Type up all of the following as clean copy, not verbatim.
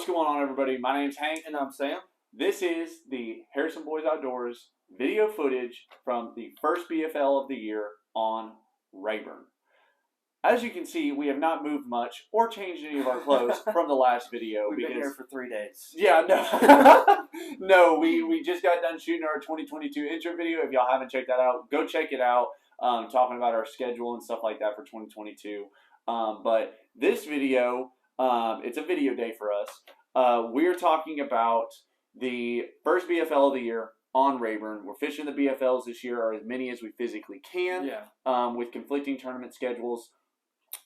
going on, everybody? My name's Hank. And I'm Sam. This is the Harrison Boys Outdoors video footage from the first BFL of the year on Rayburn. As you can see, we have not moved much or changed any of our clothes from the last video. We've been here for 3 days. Yeah, no. No, we just got done shooting our 2022 intro video. If y'all haven't checked that out, go check it out. Talking about our schedule and stuff like that for 2022. But this video, it's a video day for us. We're talking about the first BFL of the year on Rayburn. We're fishing the BFLs this year, or as many as we physically can, with conflicting tournament schedules.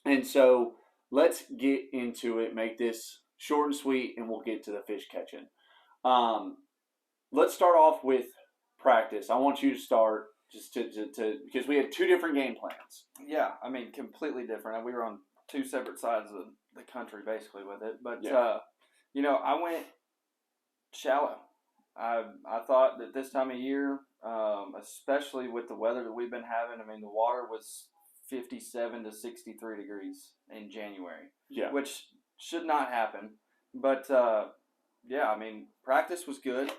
And so let's get into it, make this short and sweet, and we'll get to the fish catching. Let's start off with practice. I want you to start just to because we had two different game plans. Yeah, I mean, completely different. We were on two separate sides of the country basically with it. But, I went shallow. I thought that this time of year, especially with the weather that we've been having, I mean, the water was 57 to 63 degrees in January, which should not happen. But, I mean, practice was good.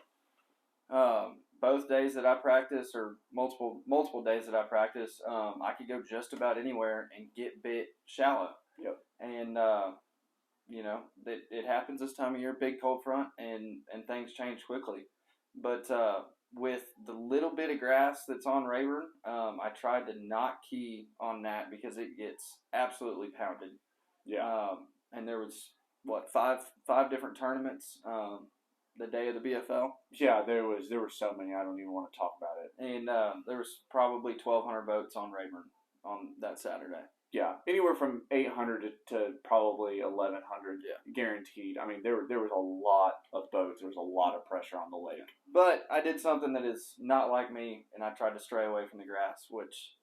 Both days that I practiced, or multiple days that I practiced, I could go just about anywhere and get bit shallow. Yep. And, it happens this time of year, big cold front, and things change quickly. But with the little bit of grass that's on Rayburn, I tried to not key on that because it gets absolutely pounded. Yeah. And there was, five different tournaments the day of the BFL? Yeah, there were so many. I don't even want to talk about it. And there was probably 1,200 boats on Rayburn on that Saturday. Yeah, anywhere from 800 to probably 1,100 guaranteed. I mean, there was a lot of boats. There was a lot of pressure on the lake. But I did something that is not like me, and I tried to stray away from the grass, which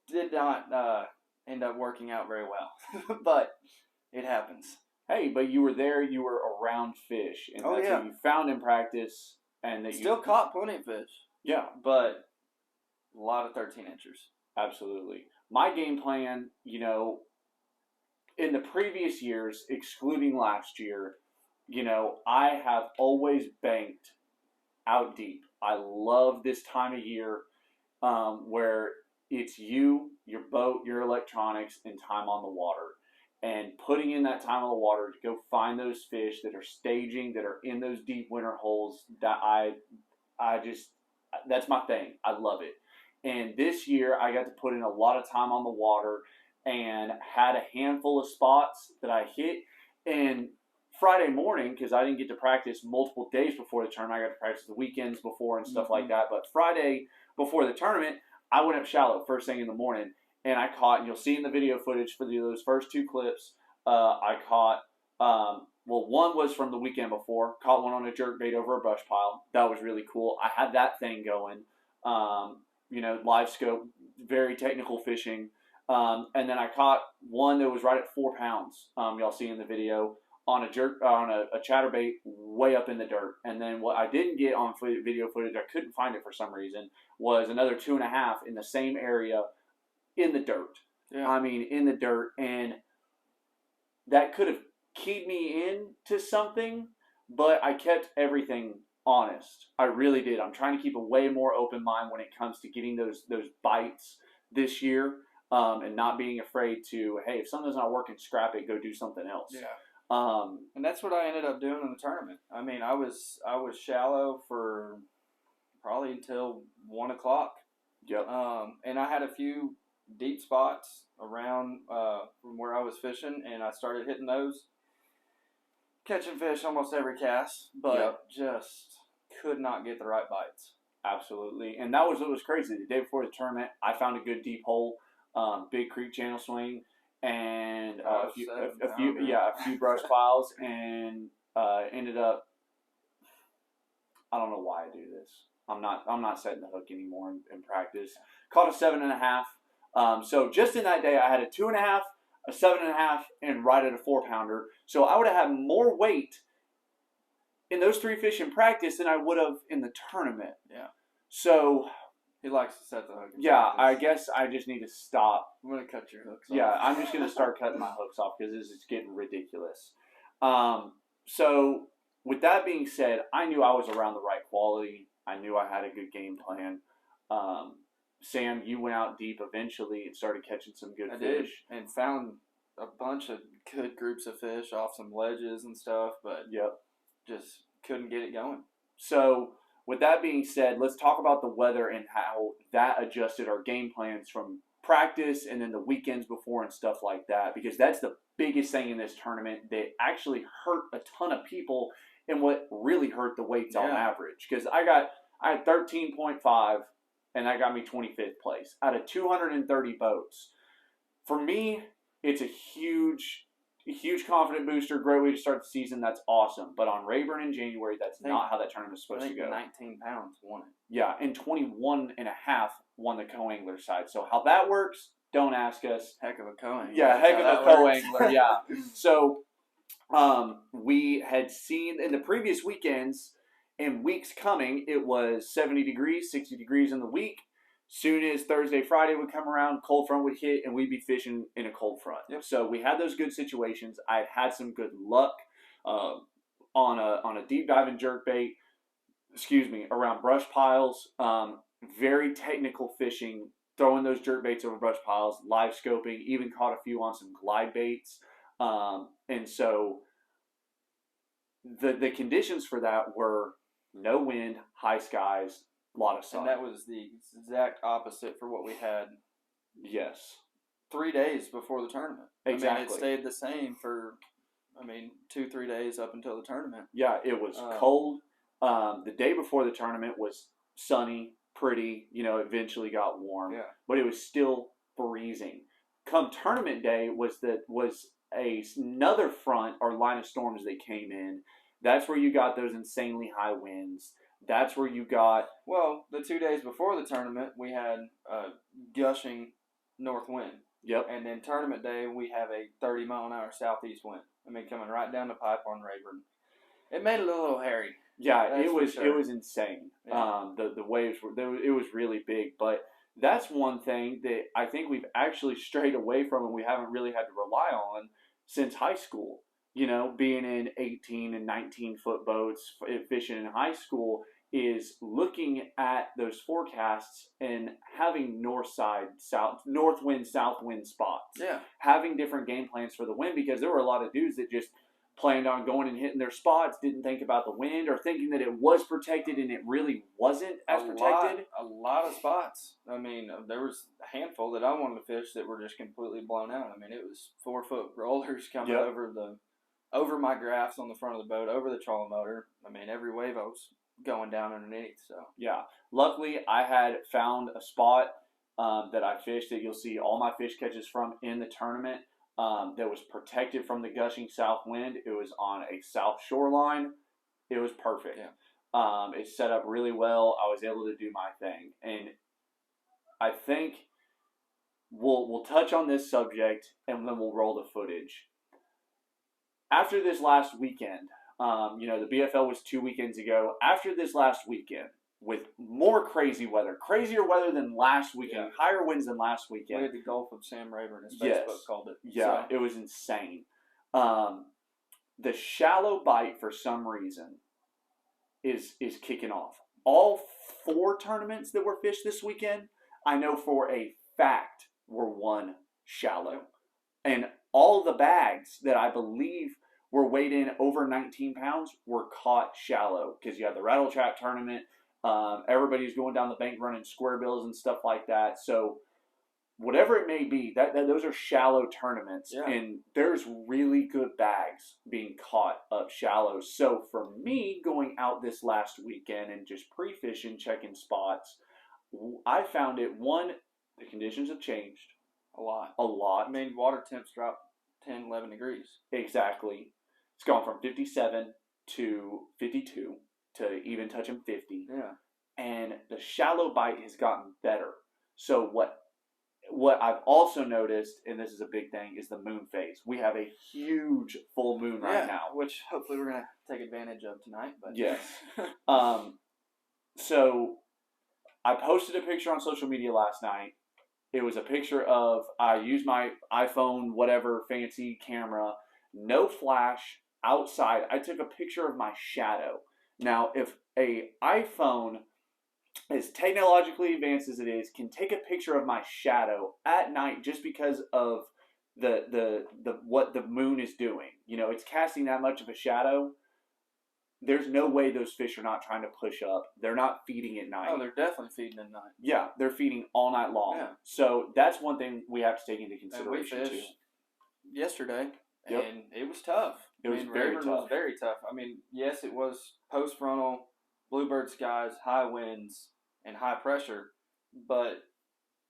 did not end up working out very well. But it happens. Hey, but you were there. You were around fish, and that's what you found in practice, and that still caught plenty of fish. Yeah, but a lot of 13-inchers. Absolutely. My game plan, in the previous years, excluding last year, I have always banked out deep. I love this time of year where it's you, your boat, your electronics, and time on the water. And putting in that time on the water to go find those fish that are staging, that are in those deep winter holes, that that's my thing. I love it. And this year, I got to put in a lot of time on the water and had a handful of spots that I hit. And Friday morning, because I didn't get to practice multiple days before the tournament, I got to practice the weekends before and stuff like that. But Friday before the tournament, I went up shallow first thing in the morning, and I caught, and you'll see in the video footage for those first two clips, I caught, one was from the weekend before, caught one on a jerkbait over a brush pile. That was really cool. I had that thing going. Live scope, very technical fishing. And then I caught one that was right at 4 pounds. Y'all see in the video on a chatterbait way up in the dirt. And then what I didn't get on video footage, I couldn't find it for some reason, was another 2.5 in the same area in the dirt. Yeah. I mean, in the dirt. And that could have keyed me into something, but I kept everything honest. I really did. I'm trying to keep a way more open mind when it comes to getting those bites this year, and not being afraid to, hey, if something's not working, scrap it, go do something else. Yeah. And that's what I ended up doing in the tournament. I mean, I was shallow for probably until 1 o'clock. Yep. And I had a few deep spots around from where I was fishing, and I started hitting those, catching fish almost every cast, but just could not get the right bites. Absolutely. And that was what was crazy. The day before the tournament, I found a good deep hole, big creek channel swing, and a few brush piles, and ended up, I don't know why I do this. I'm not setting the hook anymore in practice. Caught a 7.5. So just in that day, I had a 2.5, a 7.5, and right at a 4-pounder. So I would have had more weight in those 3 fish in practice than I would have in the tournament. Yeah. So he likes to set the hook. I guess I just need to stop. I'm going to cut your hooks off. Yeah, I'm just going to start cutting my hooks off because this is getting ridiculous. So with that being said, I knew I was around the right quality. I knew I had a good game plan. Sam, you went out deep eventually and started catching some good I fish. did, and found a bunch of good groups of fish off some ledges and stuff, but just couldn't get it going. So with that being said, let's talk about the weather and how that adjusted our game plans from practice and then the weekends before and stuff like that, because that's the biggest thing in this tournament that actually hurt a ton of people and what really hurt the weights on average. Because I had 13.5 and that got me 25th place out of 230 boats. For me, it's a huge confident booster, great way to start the season. That's awesome. But on Rayburn in January, that's not how that tournament is supposed to go. 19 pounds won it. Yeah, and 21 and a half won the co-angler side. So how that works, don't ask us. Heck of a co-angler. Yeah, heck of a co-angler, yeah. So we had seen in the previous weekends and weeks coming, it was 70 degrees, 60 degrees in the week. Soon as Thursday, Friday would come around, cold front would hit, and we'd be fishing in a cold front. Yep. So we had those good situations. I had some good luck on a deep diving jerkbait, around brush piles. Very technical fishing, throwing those jerkbaits over brush piles, live scoping, even caught a few on some glide baits. And so the conditions for that were no wind, high skies, a lot of sun. And that was the exact opposite for what we had. Yes. 3 days before the tournament. Exactly. I mean, it stayed the same for, 2-3 days up until the tournament. Yeah, it was cold. The day before the tournament was sunny, pretty. Eventually got warm. Yeah. But it was still freezing. Come tournament day was another front or line of storms that came in. That's where you got those insanely high winds. That's where you got... Well, the 2 days before the tournament, we had gushing north wind. Yep. And then tournament day, we have a 30-mile-an-hour southeast wind. Coming right down the pipe on Rayburn. It made it a little hairy. Yeah, it was insane. Yeah. The waves it was really big. But that's one thing that I think we've actually strayed away from and we haven't really had to rely on since high school. Being in 18 and 19-foot boats, fishing in high school, is looking at those forecasts and having north wind, south wind spots. Yeah. Having different game plans for the wind, because there were a lot of dudes that just planned on going and hitting their spots, didn't think about the wind, or thinking that it was protected and it really wasn't as protected. A lot of spots. There was a handful that I wanted to fish that were just completely blown out. It was 4-foot rollers coming over my graphs on the front of the boat, over the trolling motor. Every wave I was going down underneath. So yeah, luckily I had found a spot that I fished that you'll see all my fish catches from in the tournament that was protected from the gushing south wind. It was on a south shoreline. It was perfect. Yeah. It set up really well. I was able to do my thing, and I think we'll touch on this subject and then we'll roll the footage. After this last weekend, the BFL was 2 weekends ago. After this last weekend, with more crazier weather than last weekend, higher winds than last weekend. We had the Gulf of Sam Rayburn, as Facebook called it. Yeah, It was insane. The shallow bite, for some reason, is kicking off. All 4 tournaments that were fished this weekend, I know for a fact, were won shallow. And all the bags that I believe were weighed in over 19 pounds were caught shallow, because you had the rattle trap tournament. Everybody's going down the bank running square bills and stuff like that. So whatever it may be, that those are shallow tournaments, and there's really good bags being caught up shallow. So for me, going out this last weekend and just pre-fishing, checking spots, I found it, one, the conditions have changed. A lot. Water temps dropped 10, 11 degrees. Exactly. It's gone from 57 to 52 to even touching 50. Yeah. And the shallow bite has gotten better. So what I've also noticed, and this is a big thing, is the moon phase. We have a huge full moon right now, which hopefully we're going to take advantage of tonight. But yes. So I posted a picture on social media last night. It was a picture of, I used my iPhone, whatever, fancy camera, no flash. outside, I took a picture of my shadow. Now, if a iPhone, as technologically advanced as it is, can take a picture of my shadow at night just because of the what the moon is doing, it's casting that much of a shadow. There's no way those fish are not trying to push up. They're not feeding at night. Oh, they're definitely feeding at night. Yeah, they're feeding all night long. Yeah. So that's one thing we have to take into consideration and we too. fished yesterday, Yep. and it was tough. Rayburn was very tough. I mean, yes, it was post frontal, bluebird skies, high winds, and high pressure, but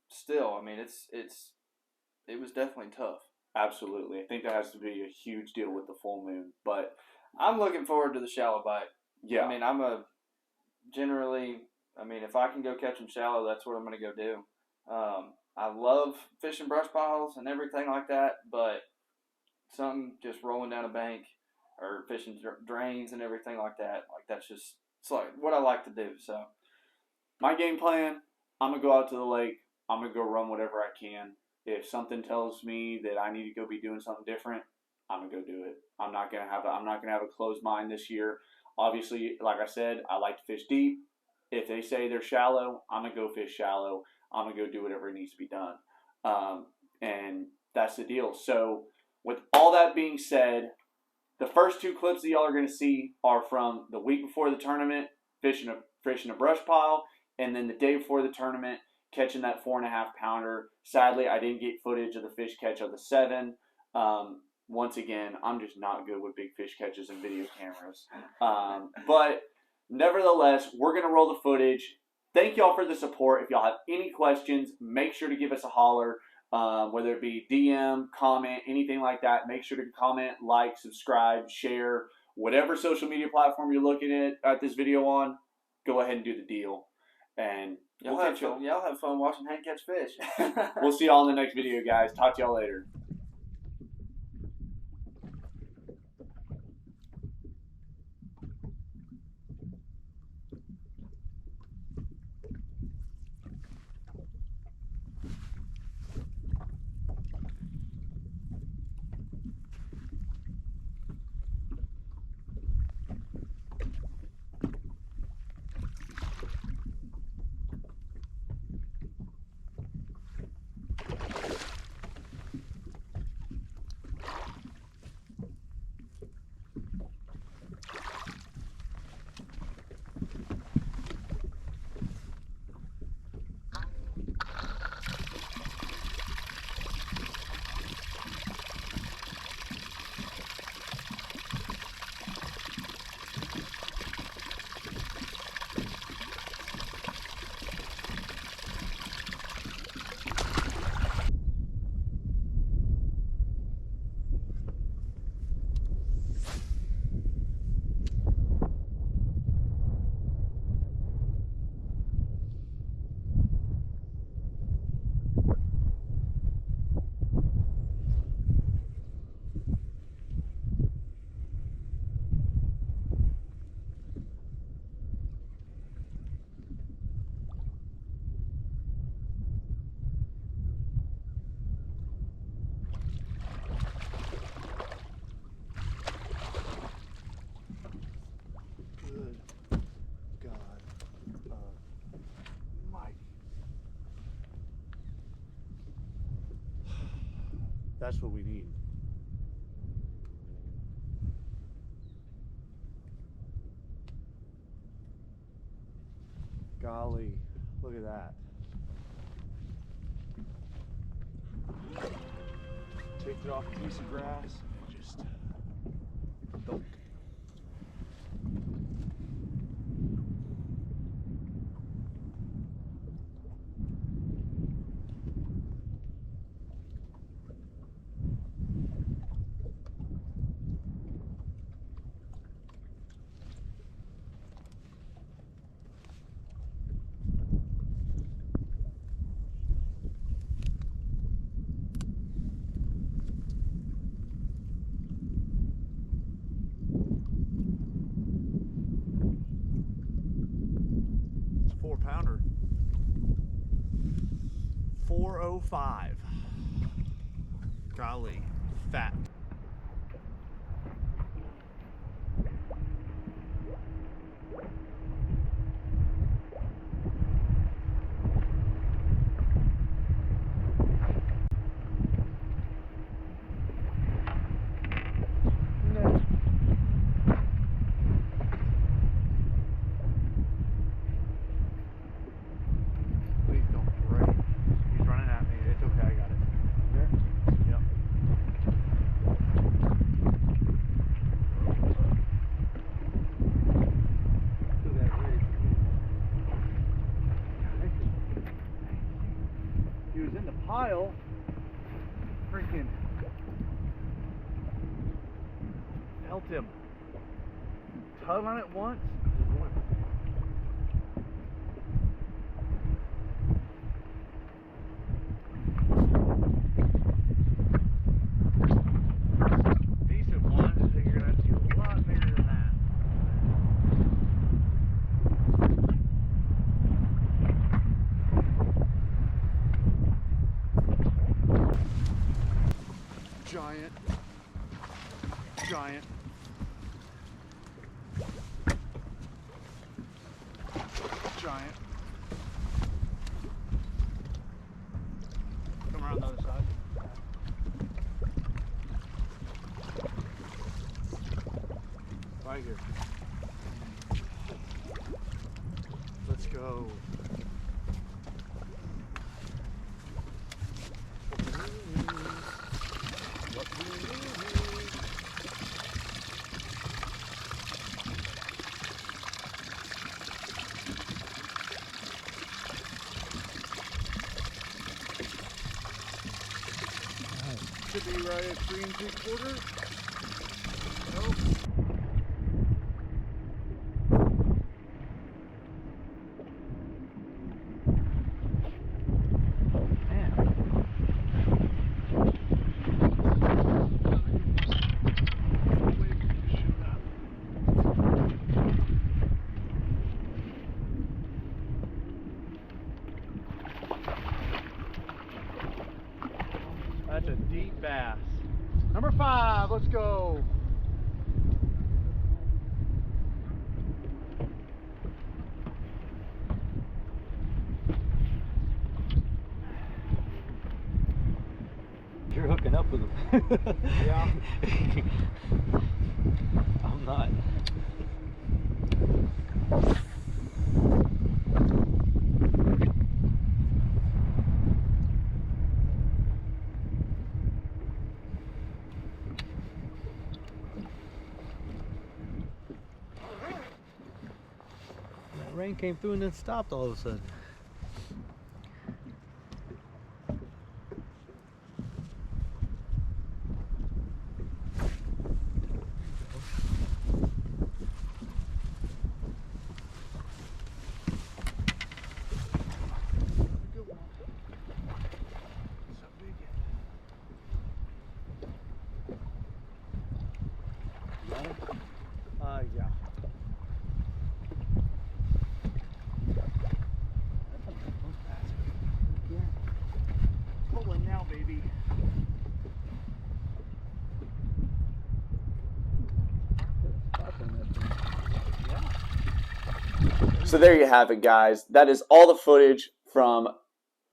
still, I mean, it was definitely tough. Absolutely. I think that has to be a huge deal with the full moon. But I'm looking forward to the shallow bite. yeah. I mean, if I can go catch them shallow, that's what I'm going to go do. I love fishing brush piles and everything like that, but something just rolling down a bank or fishing drains and everything like that, it's like what I like to do. So my game plan, I'm going to go out to the lake. I'm going to go run whatever I can. If something tells me that I need to go be doing something different, I'm going to go do it. I'm not going to have a closed mind this year. Obviously, like I said, I like to fish deep. If they say they're shallow, I'm going to go fish shallow. I'm going to go do whatever needs to be done. And that's the deal. So with all that being said, the first two clips that y'all are going to see are from the week before the tournament, fishing a brush pile, and then the day before the tournament, catching that 4.5 pounder. Sadly, I didn't get footage of the fish catch of the 7. Once again, I'm just not good with big fish catches and video cameras. But nevertheless, we're going to roll the footage. Thank y'all for the support. If y'all have any questions, make sure to give us a holler. Whether it be DM, comment, anything like that, make sure to comment, like, subscribe, share, whatever social media platform you're looking at this video on, go ahead and do the deal. And y'all have fun watching Hank catch fish. We'll see y'all in the next video, guys. Talk to y'all later. That's what we need. Golly, look at that. Take it off a piece of grass and just dunk. It's a 4-pounder. 405. Golly, fat. in the pile. Freaking felt him tug on it once. Decent one. I think you're gonna have to do a lot bigger than that. Giant. Giant. Giant. Come around the other side. Right here. Let's go. What do you need? Should be right at 3 3/4. Nope. That's a deep bass. Number 5, let's go. You're hooking up with them. Yeah. I'm not. That rain came through and then stopped all of a sudden. Yeah. Pulling now, baby. So there you have it, guys. That is all the footage from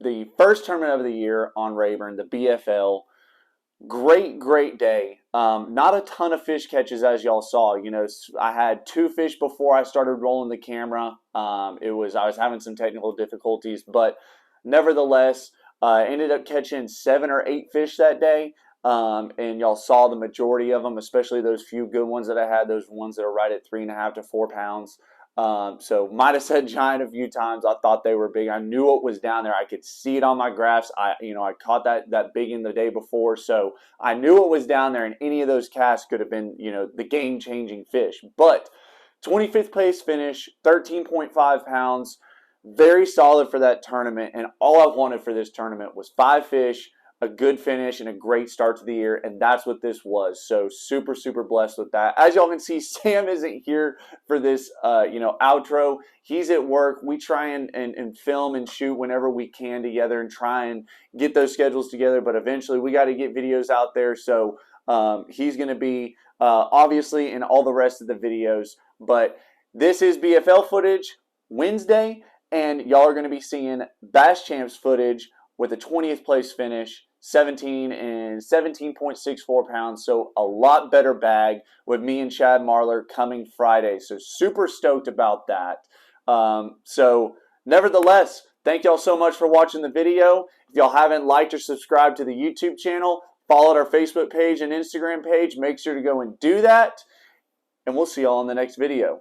the first tournament of the year on Rayburn, the BFL. Great day. Not a ton of fish catches, as y'all saw. You know, I had 2 fish before I started rolling the camera. I was having some technical difficulties, but nevertheless, ended up catching 7 or 8 fish that day. And y'all saw the majority of them, especially those few good ones that I had. Those ones that are right at 3.5 to 4 pounds. So might have said giant a few times. I thought they were big. I knew what was down there. I could see it on my graphs. I caught that big in the day before, so I knew what was down there, and any of those casts could have been, the game-changing fish. But 25th place finish, 13.5 pounds, very solid for that tournament. And all I wanted for this tournament was 5 fish, a good finish, and a great start to the year, and that's what this was. So super blessed with that. As y'all can see, Sam isn't here for this outro. He's at work. We try and film and shoot whenever we can together and try and get those schedules together, but eventually we got to get videos out there. So he's going to be obviously in all the rest of the videos. But this is BFL footage Wednesday, and y'all are going to be seeing Bass Champs footage with a 20th place finish, 17 and 17.64 pounds. So a lot better bag with me and Chad Marlar coming Friday. So super stoked about that. So nevertheless, thank y'all so much for watching the video. If y'all haven't liked or subscribed to the YouTube channel, followed our Facebook page and Instagram page, make sure to go and do that. And we'll see y'all in the next video.